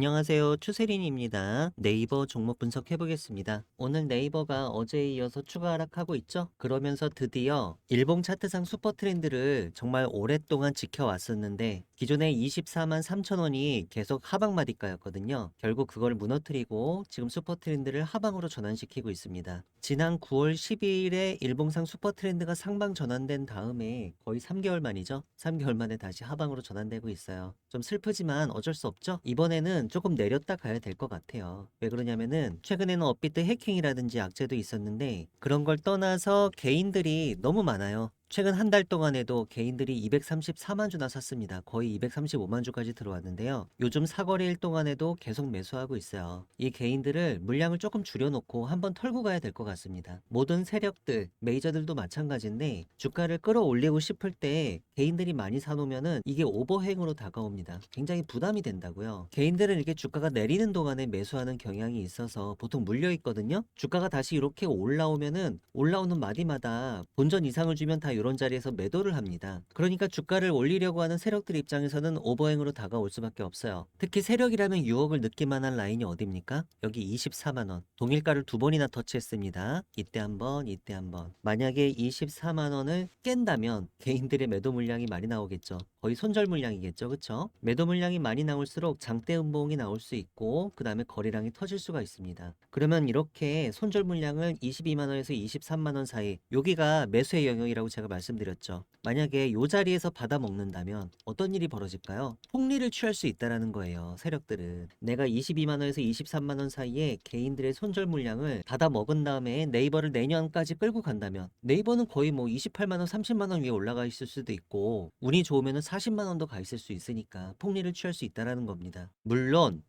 안녕하세요. 추세린입니다. 네이버 종목 분석해 보겠습니다. 오늘 네이버가 어제에 이어서 추가 하락하고 있죠? 그러면서 드디어 일봉 차트상 슈퍼 트렌드를 정말 오랫동안 지켜왔었는데 기존의 24만 3천 원이 계속 하방 마디가였거든요. 결국 그걸 무너뜨리고 지금 슈퍼 트렌드를 하방으로 전환시키고 있습니다. 지난 9월 12일에 일봉상 슈퍼 트렌드가 상방 전환된 다음에 거의 3개월 만이죠. 3개월 만에 다시 하방으로 전환되고 있어요. 좀 슬프지만 어쩔 수 없죠. 이번에는 조금 내렸다 가야 될 것 같아요. 왜 그러냐면은 최근에는 업비트 해킹이라든지 악재도 있었는데 그런 걸 떠나서 개인들이 너무 많아요. 최근 한 달 동안에도 개인들이 234만 주나 샀습니다. 거의 235만 주까지 들어왔는데요. 요즘 사거래일 동안에도 계속 매수하고 있어요. 이 개인들을 물량을 조금 줄여놓고 한번 털고 가야 될 것 같습니다. 모든 세력들, 메이저들도 마찬가지인데 주가를 끌어올리고 싶을 때 개인들이 많이 사놓으면은 이게 오버행으로 다가옵니다. 굉장히 부담이 된다고요. 개인들은 이렇게 주가가 내리는 동안에 매수하는 경향이 있어서 보통 물려 있거든요. 주가가 다시 이렇게 올라오면은 올라오는 마디마다 본전 이상을 주면 다 이런 자리에서 매도를 합니다. 그러니까 주가를 올리려고 하는 세력들 입장에서는 오버행으로 다가올 수밖에 없어요. 특히 세력이라면 유혹을 느낄 만한 라인이 어딥니까? 여기 24만 원. 동일가를 두 번이나 터치했습니다. 이때 한 번, 이때 한 번. 만약에 24만 원을 깬다면 개인들의 매도 물량이 많이 나오겠죠. 거의 손절 물량이겠죠. 그쵸? 매도 물량이 많이 나올수록 장대 음봉이 나올 수 있고 그 다음에 거래량이 터질 수가 있습니다. 그러면 이렇게 손절 물량을 22만 원에서 23만 원 사이 여기가 매수의 영역이라고 제가 말씀드렸죠. 만약에 이 자리에서 받아 먹는다면 어떤 일이 벌어질까요? 폭리를 취할 수 있다라는 거예요. 세력들은. 내가 22만 원에서 23만 원 사이에 개인들의 손절 물량을 받아 먹은 다음에 네이버를 내년까지 끌고 간다면 네이버는 거의 뭐 28만 원, 30만 원 위에 올라가 있을 수도 있고 운이 좋으면 40만 원도 가 있을 수 있으니까 폭리를 취할 수 있다라는 겁니다. 물론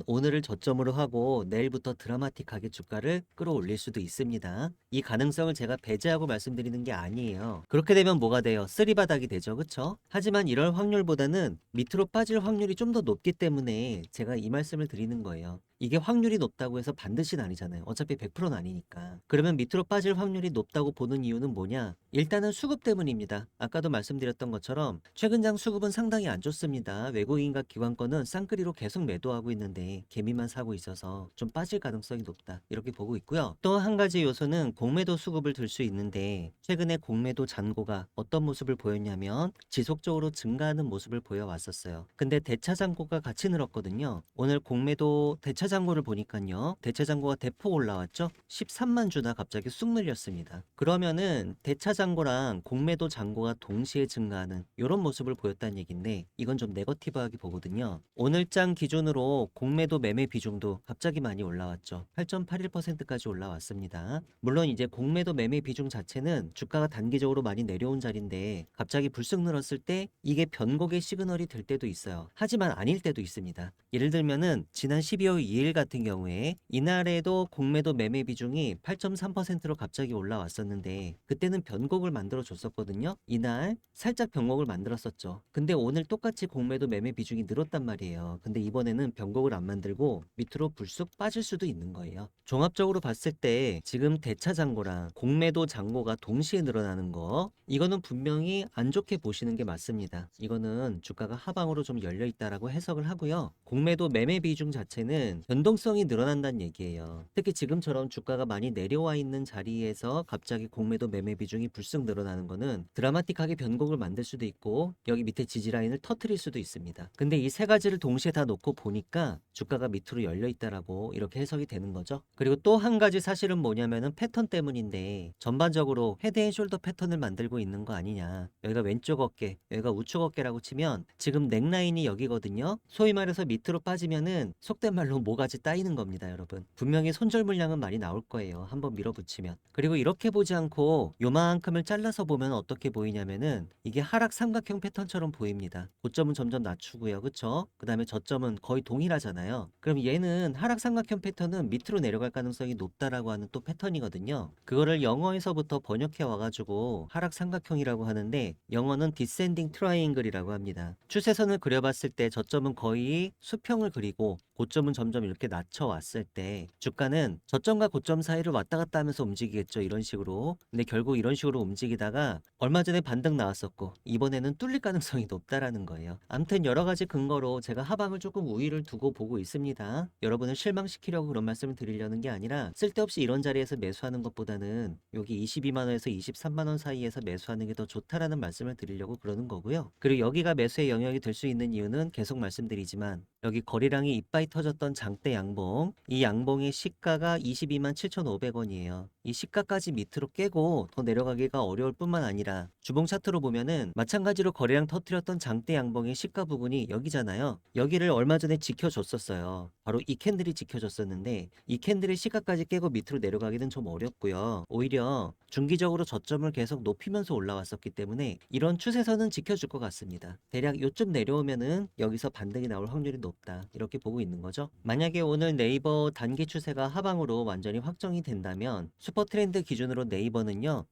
오늘을 저점으로 하고 내일부터 드라마틱하게 주가를 끌어올릴 수도 있습니다. 이 가능성을 제가 배제하고 말씀드리는 게 아니에요. 그렇게 되면 뭐가 돼요? 쓰리바닥이 되죠. 그쵸? 하지만 이럴 확률보다는 밑으로 빠질 확률이 좀 더 높기 때문에 제가 이 말씀을 드리는 거예요. 이게 확률이 높다고 해서 반드시는 아니잖아요. 어차피 100%는 아니니까. 그러면 밑으로 빠질 확률이 높다고 보는 이유는 뭐냐? 일단은 수급 때문입니다. 아까도 말씀드렸던 것처럼 최근장 수급은 상당히 안 좋습니다. 외국인과 기관권은 쌍끌이로 계속 매도하고 있는데 개미만 사고 있어서 좀 빠질 가능성이 높다. 이렇게 보고 있고요. 또 한 가지 요소는 공매도 수급을 들 수 있는데 최근에 공매도 잔고가 어떤 모습을 보였냐면 지속적으로 증가하는 모습을 보여왔었어요. 근데 대차 잔고가 같이 늘었거든요. 오늘 공매도 대차 잔고를 보니까요. 대차 잔고가 대폭 올라왔죠. 13만 주나 갑자기 쑥 늘렸습니다. 그러면은 대차 잔고랑 공매도 잔고가 동시에 증가하는 이런 모습을 보였다는 얘기인데 이건 좀 네거티브하게 보거든요. 오늘장 기준으로 공매도 매매 비중도 갑자기 많이 올라왔죠. 8.81%까지 올라왔습니다. 물론 이제 공매도 매매 비중 자체는 주가가 단기적으로 많이 내려온 자리인데 갑자기 불쑥 늘었을 때 이게 변곡의 시그널이 될 때도 있어요. 하지만 아닐 때도 있습니다. 예를 들면은 지난 12월 2일 같은 경우에 이날에도 공매도 매매 비중이 8.3%로 갑자기 올라왔었는데 그때는 변곡을 만들어 줬었거든요. 이날 살짝 변곡을 만들었었죠. 근데 오늘 똑같이 공매도 매매 비중이 늘었단 말이에요. 근데 이번에는 변곡을 안 만들고 밑으로 불쑥 빠질 수도 있는 거예요. 종합적으로 봤을 때 지금 대차 잔고랑 공매도 잔고가 동시에 늘어나는 거 이거는 분명히 안 좋게 보시는 게 맞습니다. 이거는 주가가 하방으로 좀 열려 있다라고 해석을 하고요. 공매도 매매 비중 자체는 변동성이 늘어난다는 얘기예요. 특히 지금처럼 주가가 많이 내려와 있는 자리에서 갑자기 공매도 매매 비중이 불쑥 늘어나는 거는 드라마틱하게 변곡을 만들 수도 있고 여기 밑에 지지라인을 터트릴 수도 있습니다. 근데 이 세 가지를 동시에 다 놓고 보니까 주가가 밑으로 열려 있다라고 이렇게 해석이 되는 거죠. 그리고 또 한 가지 사실은 뭐냐면은 패턴 때문인데 전반적으로 헤드앤숄더 패턴을 만들고 있는 거 아니냐. 여기가 왼쪽 어깨, 여기가 우측 어깨라고 치면 지금 넥라인이 여기거든요. 소위 말해서 밑으로 빠지면은 속된 말로 모가지 따이는 겁니다, 여러분. 분명히 손절 물량은 많이 나올 거예요. 한번 밀어붙이면. 그리고 이렇게 보지 않고 요만큼을 잘라서 보면 어떻게 보이냐면은 이게 하락 삼각형 패턴처럼 보입니다. 고점은 점점 낮추고요. 그쵸? 그 다음에 저점은 거의 동일하잖아요. 그럼 얘는 하락 삼각형 패턴은 밑으로 내려갈 가능성이 높다라고 하는 또 패턴이거든요. 그거를 영어에서부터 번역해 와가지고 하락 삼각형이라고 하는데 영어는 디센딩 트라이앵글이라고 합니다. 추세선을 그려봤을 때 저점은 거의 수평을 그리고 고점은 점점 점점 이렇게 낮춰왔을 때 주가는 저점과 고점 사이를 왔다 갔다 하면서 움직이겠죠. 이런 식으로. 근데 결국 이런 식으로 움직이다가 얼마 전에 반등 나왔었고 이번에는 뚫릴 가능성이 높다라는 거예요. 아무튼 여러 가지 근거로 제가 하방을 조금 우위를 두고 보고 있습니다. 여러분을 실망시키려고 그런 말씀을 드리려는 게 아니라 쓸데없이 이런 자리에서 매수하는 것보다는 여기 22만 원에서 23만 원 사이에서 매수하는 게 더 좋다라는 말씀을 드리려고 그러는 거고요. 그리고 여기가 매수의 영역이 될 수 있는 이유는 계속 말씀드리지만 여기 거래량이 이빠이 터졌던 장대 양봉, 이 양봉의 시가가 22만 7,500원이에요. 이 시가까지 밑으로 깨고 더 내려가기가 어려울 뿐만 아니라 주봉 차트로 보면은 마찬가지로 거래량 터뜨렸던 장대 양봉의 시가 부분이 여기잖아요. 여기를 얼마 전에 지켜줬었어요. 바로 이 캔들이 지켜줬었는데 이 캔들의 시가까지 깨고 밑으로 내려가기는 좀 어렵고요. 오히려 중기적으로 저점을 계속 높이면서 올라왔었기 때문에 이런 추세선은 지켜줄 것 같습니다. 대략 요쯤 내려오면은 여기서 반등이 나올 확률이 높다. 이렇게 보고 있는 거죠. 만약에 오늘 네이버 단기 추세가 하방으로 완전히 확정이 된다면 슈퍼 트렌드 기준으로 네이버는요.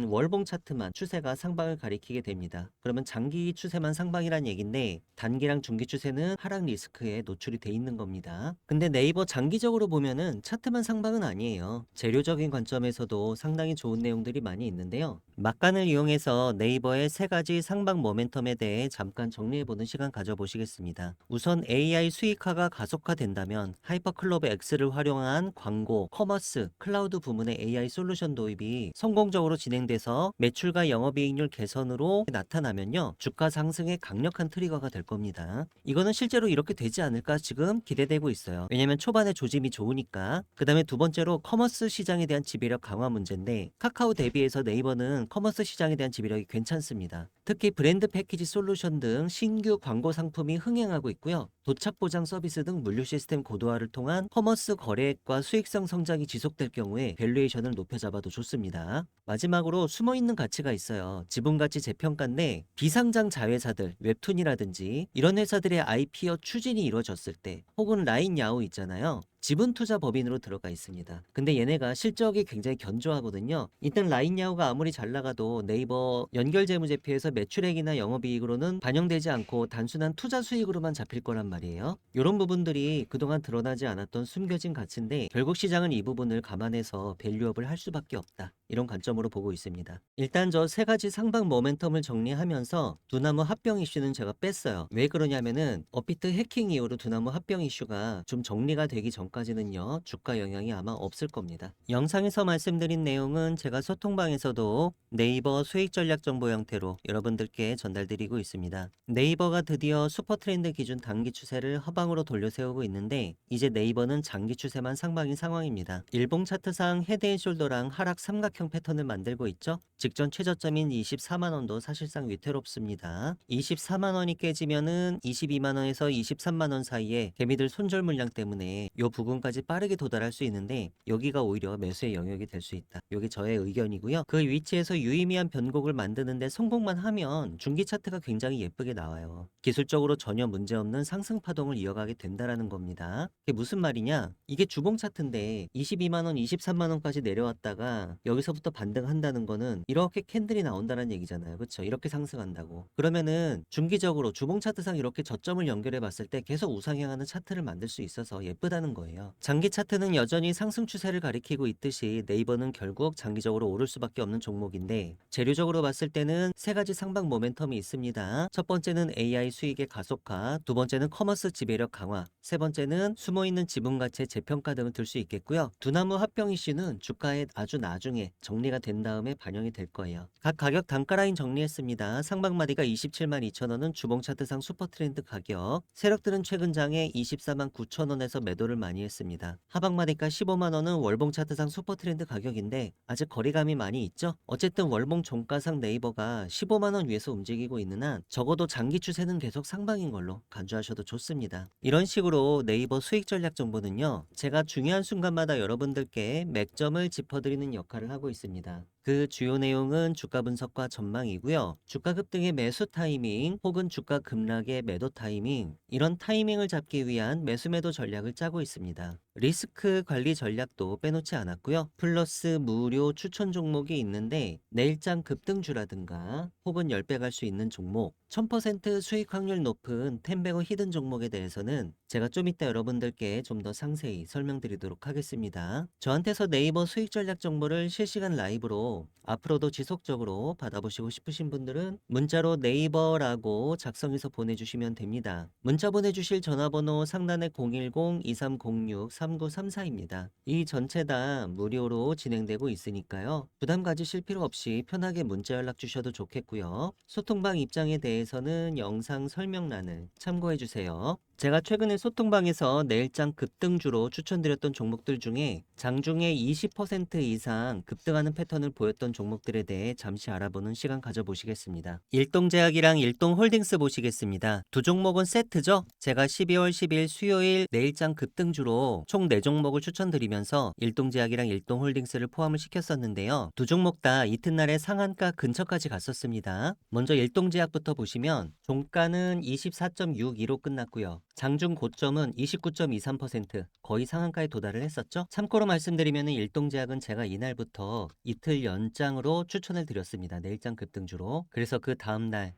월봉 차트만 추세가 상방을 가리키게 됩니다. 그러면 장기 추세만 상방이란 얘긴데 단기랑 중기 추세는 하락 리스크에 노출이 돼 있는 겁니다. 근데 네이버 장기적으로 보면은 차트만 상방은 아니에요. 재료적인 관점에서도 상당히 좋은 내용들이 많이 있는데요. 막간을 이용해서 네이버의 세 가지 상방 모멘텀에 대해 잠깐 정리해보는 시간 가져보시겠습니다. 우선 AI 수익화가 가속화된다면 하이퍼클로버 X를 활용한 광고, 커머스, 클라우드 부문의 AI 솔루션 도입이 성공적으로 진행돼서 매출과 영업이익률 개선으로 나타나면요. 주가 상승의 강력한 트리거가 될 겁니다. 이거는 실제로 이렇게 되지 않을까 지금 기대되고 있어요. 왜냐면 초반에 조짐이 좋으니까. 그 다음에 두 번째로 커머스 시장에 대한 지배력 강화 문제인데 카카오 대비해서 네이버는 커머스 시장에 대한 지배력이 괜찮습니다. 특히 브랜드 패키지 솔루션 등 신규 광고 상품이 흥행하고 있고요. 도착 보장 서비스 등 물류 시스템 고도화를 통한 커머스 거래액과 수익성 성장이 지속될 경우에 밸류에이션을 높여 잡아도 좋습니다. 마지막으로 숨어있는 가치가 있어요. 지분가치 재평가인데 비상장 자회사들, 웹툰이라든지 이런 회사들의 IPO 추진이 이루어졌을 때 혹은 라인 야후 있잖아요. 지분 투자 법인으로 들어가 있습니다. 근데 얘네가 실적이 굉장히 견조하거든요. 일단 라인야후가 아무리 잘 나가도 네이버 연결 재무제표에서 매출액이나 영업이익으로는 반영되지 않고 단순한 투자 수익으로만 잡힐 거란 말이에요. 이런 부분들이 그동안 드러나지 않았던 숨겨진 가치인데 결국 시장은 이 부분을 감안해서 밸류업을 할 수밖에 없다. 이런 관점으로 보고 있습니다. 일단 저 세 가지 상방 모멘텀을 정리하면서 두나무 합병 이슈는 제가 뺐어요. 왜 그러냐면은 업비트 해킹 이후로 두나무 합병 이슈가 좀 정리가 되기 전까지는요. 주가 영향이 아마 없을 겁니다. 영상에서 말씀드린 내용은 제가 소통방에서도 네이버 수익 전략 정보 형태로 여러분들께 전달드리고 있습니다. 네이버가 드디어 슈퍼 트렌드 기준 단기 추세를 하방으로 돌려 세우고 있는데 이제 네이버는 장기 추세만 상방인 상황입니다. 일봉 차트상 헤드앤숄더랑 하락 삼각형 패턴을 만들고 있죠. 직전 최저점인 24만 원도 사실상 위태롭습니다. 24만 원이 깨지면은 22만 원에서 23만 원 사이에 개미들 손절 물량 때문에 요 부근까지 빠르게 도달할 수 있는데 여기가 오히려 매수의 영역이 될 수 있다. 여기 저의 의견이고요. 그 위치에서 유의미한 변곡을 만드는데 성공만 하면 중기 차트가 굉장히 예쁘게 나와요. 기술적으로 전혀 문제없는 상승 파동을 이어가게 된다라는 겁니다. 이게 무슨 말이냐? 이게 주봉 차트인데 22만 원, 23만 원까지 내려왔다가 여기서부터 반등한다는 거는 이렇게 캔들이 나온다는 얘기잖아요. 그렇죠? 이렇게 상승한다고. 그러면은 중기적으로 주봉 차트상 이렇게 저점을 연결해 봤을 때 계속 우상향하는 차트를 만들 수 있어서 예쁘다는 거예요. 장기 차트는 여전히 상승 추세를 가리키고 있듯이 네이버는 결국 장기적으로 오를 수밖에 없는 종목인데 재료적으로 봤을 때는 세 가지 상방 모멘텀이 있습니다. 첫 번째는 AI 수익의 가속화, 두 번째는 커머스 지배력 강화, 세 번째는 숨어있는 지분 가치의 재평가 등을 들 수 있겠고요. 두나무 합병 이슈는 주가에 아주 나중에 정리가 된 다음에 반영이 될 거예요. 각 가격 단가 라인 정리했습니다. 상방마디가 27만 2천 원은 주봉 차트상 슈퍼 트렌드 가격, 세력들은 최근 장에 24만 9천 원에서 매도를 많이 했습니다. 하방마디가 15만 원은 월봉 차트상 슈퍼 트렌드 가격인데 아직 거리감이 많이 있죠. 어쨌든 월봉 종가상 네이버가 15만 원 위에서 움직이고 있는 한 적어도 장기 추세는 계속 상방인 걸로 간주하셔도 좋습니다. 이런 식으로 네이버 수익 전략 정보는요. 제가 중요한 순간마다 여러분들께 맥점을 짚어드리는 역할을 하고 있습니다. 그 주요 내용은 주가 분석과 전망이고요. 주가 급등의 매수 타이밍 혹은 주가 급락의 매도 타이밍, 이런 타이밍을 잡기 위한 매수 매도 전략을 짜고 있습니다. 리스크 관리 전략도 빼놓지 않았고요. 플러스 무료 추천 종목이 있는데 내일장 급등주라든가 혹은 10배 갈 수 있는 종목, 1000% 수익 확률 높은 템베거 히든 종목에 대해서는 제가 좀 이따 여러분들께 좀 더 상세히 설명드리도록 하겠습니다. 저한테서 네이버 수익 전략 정보를 실시간 라이브로 앞으로도 지속적으로 받아보시고 싶으신 분들은 문자로 네이버라고 작성해서 보내주시면 됩니다. 문자 보내주실 전화번호 상단에 010-2306-3934입니다. 이 전체 다 무료로 진행되고 있으니까요. 부담 가지실 필요 없이 편하게 문자 연락 주셔도 좋겠고요. 소통방 입장에 대해서는 영상 설명란을 참고해주세요. 제가 최근에 소통방에서 내일장 급등주로 추천드렸던 종목들 중에 장중에 20% 이상 급등하는 패턴을 보였던 종목들에 대해 잠시 알아보는 시간 가져보시겠습니다. 일동제약이랑 일동홀딩스 보시겠습니다. 두 종목은 세트죠? 제가 12월 10일 수요일 내일장 급등주로 총 4종목을 추천드리면서 일동제약이랑 일동홀딩스를 포함을 시켰었는데요. 두 종목 다 이튿날에 상한가 근처까지 갔었습니다. 먼저 일동제약부터 보시면 종가는 24.62로 끝났고요. 장중 고점은 29.23%, 거의 상한가에 도달을 했었죠. 참고로 말씀드리면 일동제약은 제가 이날부터 이틀 연장으로 추천을 드렸습니다. 내일장 급등주로. 그래서 그 다음날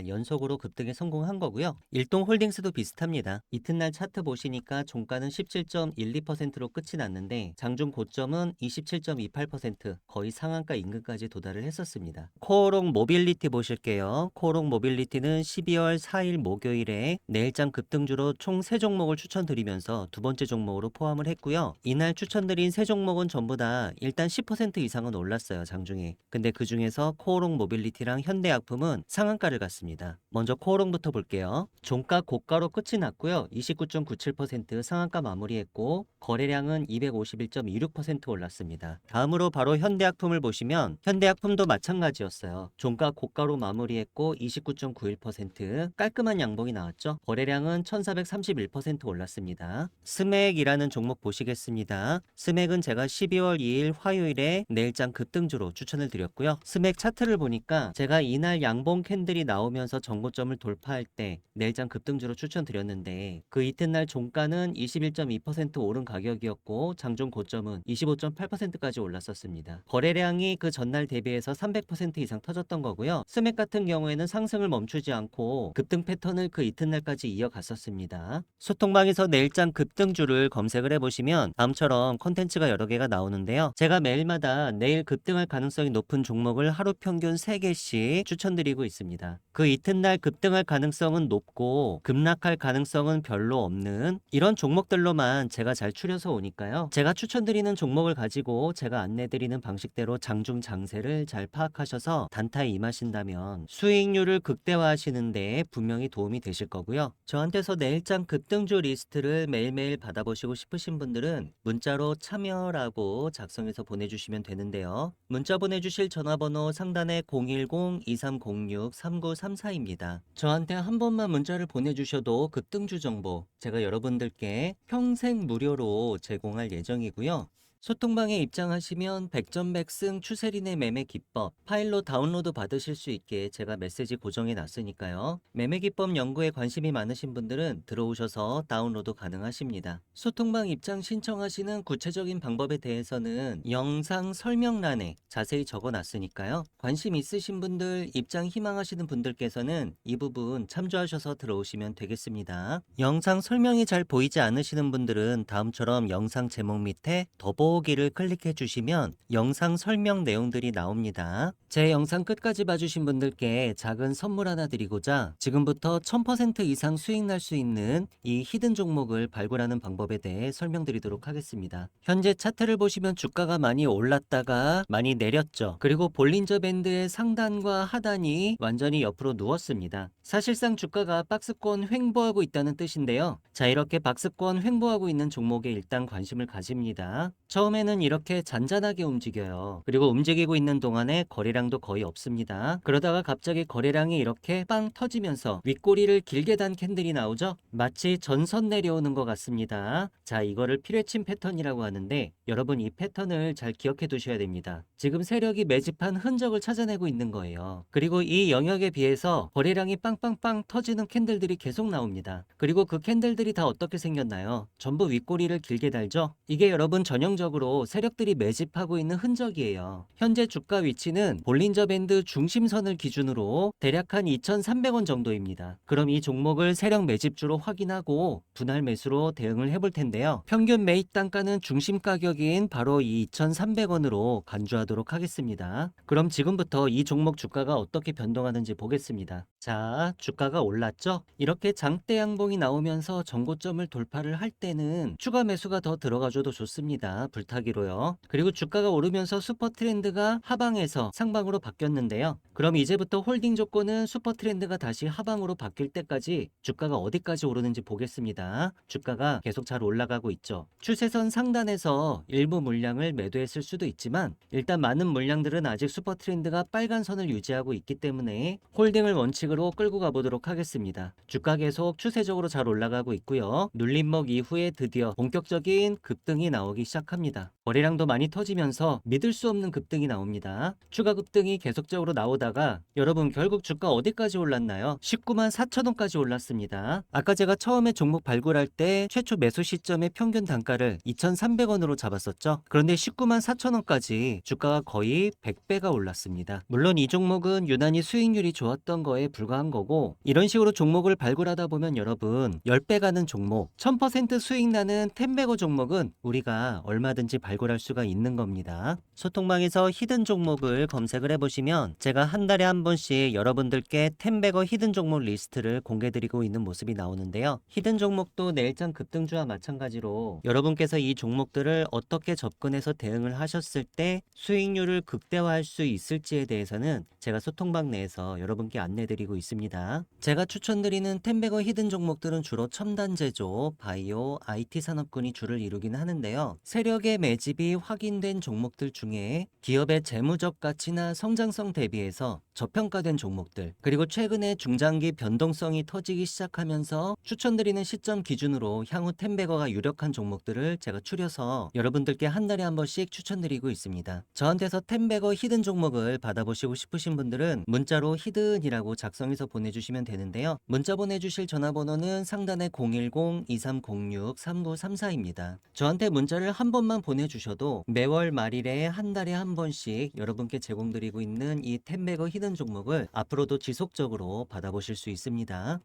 연속으로 급등에 성공한 거고요. 일동홀딩스도 비슷합니다. 이튿날 차트 보시니까 종가는 17.12%로 끝이 났는데 장중 고점은 27.28%, 거의 상한가 인근까지 도달을 했었습니다. 코오롱 모빌리티 보실게요. 코오롱 모빌리티는 12월 4일 목요일에 내일장 급등주로 총 3종목을 추천드리면서 두 번째 종목으로 포함을 했고요. 이날 추천드린 3종목은 전부 다 일단 10% 이상은 올랐어요. 장중에. 근데 그 중에서 코오롱 모빌리티랑 현대약품은 상한가를 갔습니다. 먼저 코오롱부터 볼게요. 종가 고가로 끝이 났고요. 29.97% 상한가 마무리했고 거래량은 251.26% 올랐습니다. 다음으로 바로 현대약품을 보시면 현대약품도 마찬가지였어요. 종가 고가로 마무리했고 29.91% 깔끔한 양봉이 나왔죠. 거래량은 1431% 올랐습니다. 스맥이라는 종목 보시겠습니다. 스맥은 제가 12월 2일 화요일에 내일장 급등주로 추천을 드렸고요. 스맥 차트를 보니까 제가 이날 양봉 캔들이 나오면서 정고점을 돌파할 때 내일장 급등주로 추천드렸는데 그 이튿날 종가는 21.2% 오른 가격이었고 장중 고점은 25.8%까지 올랐었습니다. 거래량이 그 전날 대비해서 300% 이상 터졌던 거고요. 스맥 같은 경우에는 상승을 멈추지 않고 급등 패턴을 그 이튿날까지 이어갔었습니다. 소통방에서 내일장 급등주를 검색을 해보시면 다음처럼 콘텐츠가 여러 개가 나오는데요. 제가 매일마다 내일 급등할 가능성이 높은 종목을 하루 평균 3개씩 추천드리고 있습니다. 그 이튿날 급등할 가능성은 높고 급락할 가능성은 별로 없는 이런 종목들로만 제가 잘 추려서 오니까요. 제가 추천드리는 종목을 가지고 제가 안내드리는 방식대로 장중 장세를 잘 파악하셔서 단타에 임하신다면 수익률을 극대화하시는 데 분명히 도움이 되실 거고요. 저한테서 내일장 급등주 리스트를 매일매일 받아보시고 싶으신 분들은 문자로 참여라고 작성해서 보내주시면 되는데요. 문자 보내주실 전화번호 상단에 010-2306-3934입니다. 저한테 한 번만 문자를 보내주셔도 급등주 정보 제가 여러분들께 평생 무료로 제공할 예정이고요. 소통방에 입장하시면 백전백승 추세린의 매매 기법 파일로 다운로드 받으실 수 있게 제가 메시지 고정해 놨으니까요. 매매 기법 연구에 관심이 많으신 분들은 들어오셔서 다운로드 가능하십니다. 소통방 입장 신청하시는 구체적인 방법에 대해서는 영상 설명란에 자세히 적어 놨으니까요. 관심 있으신 분들, 입장 희망하시는 분들께서는 이 부분 참조하셔서 들어오시면 되겠습니다. 영상 설명이 잘 보이지 않으시는 분들은 다음처럼 영상 제목 밑에 더보기를 클릭해 주시면 영상 설명 내용들이 나옵니다. 제 영상 끝까지 봐주신 분들께 작은 선물 하나 드리고자 지금부터 1000% 이상 수익 날 수 있는 이 히든 종목을 발굴하는 방법에 대해 설명드리도록 하겠습니다. 현재 차트를 보시면 주가가 많이 올랐다가 많이 내렸죠. 그리고 볼린저 밴드의 상단과 하단이 완전히 옆으로 누웠습니다. 사실상 주가가 박스권 횡보하고 있다는 뜻인데요. 자, 이렇게 박스권 횡보하고 있는 종목에 일단 관심을 가집니다. 처음에는 이렇게 잔잔하게 움직여요. 그리고 움직이고 있는 동안에 거래량도 거의 없습니다. 그러다가 갑자기 거래량이 이렇게 빵 터지면서 윗꼬리를 길게 단 캔들이 나오죠? 마치 전선 내려오는 것 같습니다. 자, 이거를 피뢰침 패턴이라고 하는데 여러분 이 패턴을 잘 기억해 두셔야 됩니다. 지금 세력이 매집한 흔적을 찾아내고 있는 거예요. 그리고 이 영역에 비해서 거래량이 빵 빵빵빵빵 터지는 캔들들이 계속 나옵니다. 그리고 그 캔들들이 다 어떻게 생겼나요? 전부 윗꼬리를 길게 달죠? 이게 여러분 전형적으로 세력들이 매집하고 있는 흔적이에요. 현재 주가 위치는 볼린저 밴드 중심선을 기준으로 대략 한 2,300원 정도입니다. 그럼 이 종목을 세력 매집주로 확인하고 분할 매수로 대응을 해볼 텐데요. 평균 매입 단가는 중심 가격인 바로 이 2,300원으로 간주하도록 하겠습니다. 그럼 지금부터 이 종목 주가가 어떻게 변동하는지 보겠습니다. 자, 주가가 올랐죠? 이렇게 장대 양봉이 나오면서 전고점을 돌파를 할 때는 추가 매수가 더 들어가줘도 좋습니다. 불타기로요. 그리고 주가가 오르면서 슈퍼 트렌드가 하방에서 상방으로 바뀌었는데요. 그럼 이제부터 홀딩 조건은 슈퍼 트렌드가 다시 하방으로 바뀔 때까지 주가가 어디까지 오르는지 보겠습니다. 주가가 계속 잘 올라가고 있죠. 추세선 상단에서 일부 물량을 매도했을 수도 있지만 일단 많은 물량들은 아직 슈퍼 트렌드가 빨간 선을 유지하고 있기 때문에 홀딩을 원칙으로 끌고 가보도록 하겠습니다. 주가 계속 추세적으로 잘 올라가고 있고요. 눌림목 이후에 드디어 본격적인 급등이 나오기 시작합니다. 거래량도 많이 터지면서 믿을 수 없는 급등이 나옵니다. 추가 급등이 계속적으로 나오다가 여러분 결국 주가 어디까지 올랐나요? 19만 4천원까지 올랐습니다. 아까 제가 처음에 종목 발굴할 때 최초 매수 시점의 평균 단가를 2,300원으로 잡았었죠. 그런데 19만 4천원까지 주가가 거의 100배가 올랐습니다. 물론 이 종목은 유난히 수익률이 좋았던 거에 불과한 거고 이런 식으로 종목을 발굴하다 보면 여러분 10배 가는 종목, 1000% 수익 나는 텐베거 종목은 우리가 얼마든지 발굴할 수가 있는 겁니다. 소통방에서 히든 종목을 검색을 해보시면 제가 한 달에 한 번씩 여러분들께 텐베거 히든 종목 리스트를 공개드리고 있는 모습이 나오는데요. 히든 종목도 내일장 급등주와 마찬가지로 여러분께서 이 종목들을 어떻게 접근해서 대응을 하셨을 때 수익률을 극대화할 수 있을지에 대해서는 제가 소통방 내에서 여러분께 안내드리고 있습니다. 제가 추천드리는 텐베거 히든 종목들은 주로 첨단 제조, 바이오, IT 산업군이 주를 이루긴 하는데요. 세력의 매집이 확인된 종목들 중에 기업의 재무적 가치나 성장성 대비해서 저평가된 종목들, 그리고 최근에 중장기 변동성이 터지기 시작하면서 추천드리는 시점 기준으로 향후 텐베거가 유력한 종목들을 제가 추려서 여러분들께 한 달에 한 번씩 추천드리고 있습니다. 저한테서 텐베거 히든 종목을 받아보시고 싶으신 분들은 문자로 히든이라고 작성해서 보내주시면 되는데요. 문자 보내주실 전화번호는 상단에 010-2306-3934입니다. 저한테 문자를 한 번만 보내주셔도 매월 말일에 한 달에 한 번씩 여러분께 제공드리고 있는 이 텐베거 히든 종목을 앞으로도 지속적으로 받아보실 수 있습니다.